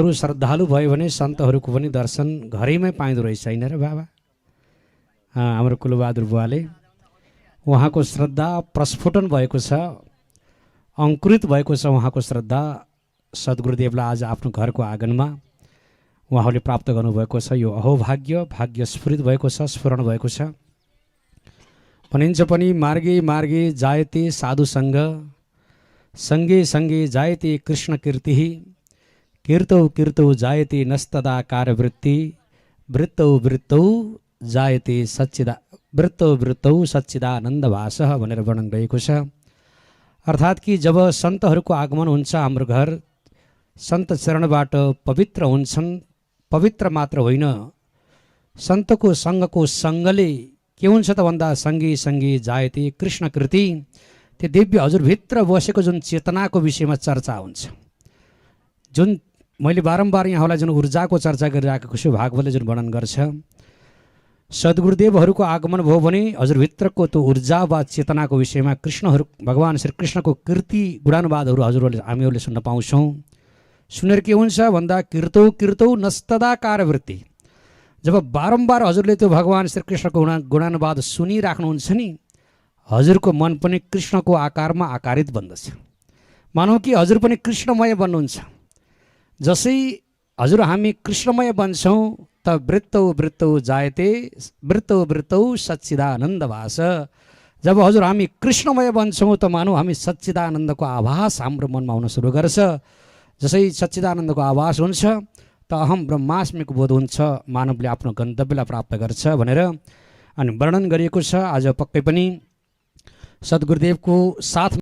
श्रद्धालु भयो भने सन्तहरूको पनि दर्शन घरैमै पाइँदो रहेछ हैन र बाबा। हाम्रो कुलबहादुर बुवाले उहाँको श्रद्धा प्रस्फुटन भएको छ, अङ्कुरित भएको छ उहाँको श्रद्धा। सद्गुरुदेवलाई आज आफ्नो घरको आँगनमा उहाँले प्राप्त गर्नुभएको छ। यो अहोभाग्य भाग्य स्फुरित भएको छ, स्फुरण भएको छ। भनिन्छ पनि मार्गे मार्गे जायते साधुसङ्ग, सँगै सँगै जायते कृष्ण कीर्ति, कीर्तौ कीर्तौ जायते नस्तदा कारवृत्ति, वृत्तौ वृत्तौ जायते वृत्तौ सच्चिदानन्दभासः भनेर वर्णन गरिएको छ। अर्थात् कि जब सन्तहरूको आगमन हुन्छ हाम्रो घर, सन्त चरणबाट पवित्र हुन्छन्। पवित्र मात्र होइन, सन्तको सङ्गको सङ्गले के हुन्छ त भन्दा सँगै सँगै जायते कृष्ण कृति, त्यो दिव्य हजुरभित्र बसेको जुन चेतनाको विषयमा चर्चा हुन्छ। जुन मैले बारम्बार यहाँलाई जुन ऊर्जाको चर्चा गरिराखेको छु, भागवतले जुन वर्णन गर्छ, सद्गुरुदेवहरूको आगमन भयो भने हजुरभित्रको त्यो ऊर्जा वा चेतनाको विषयमा कृष्णहरू भगवान् श्री कृष्णको कीर्ति गुणानुवादहरू हजुरहरूले हामीहरूले सुन्न पाउँछौँ। सुनेर के हुन्छ भन्दा कीर्तौ कीर्तौ नस्तदा कारवृत्ति। जब बारम्बार हजुरले त्यो भगवान् श्री कृष्णको गुणानुवाद सुनिराख्नुहुन्छ नि, हजुरको मन पनि कृष्णको आकारमा आकारित बन्दछ। मानौ कि हजुर पनि कृष्णमय बन्नुहुन्छ। जसै हजुर हामी कृष्णमय बन्छौँ त वृत्तौ वृत्तौ जायते वृत्तौ वृत्तौ सच्चिदानन्दभास। जब हजुर हामी कृष्णमय बन्छौँ त मानौ हामी सच्चिदानन्दको आभास हाम्रो मनमा हुन सुरु गर्छ। जसै सच्चिदानन्दको आभास हुन्छ त अहम ब्रह्मास्मिको बोध हुन्छ, मानवले आफ्नो गन्तव्यलाई प्राप्त गर्छ भनेर अनि वर्णन गरिएको छ। आज पक्कै पनि सद्गुरुदेवको साथ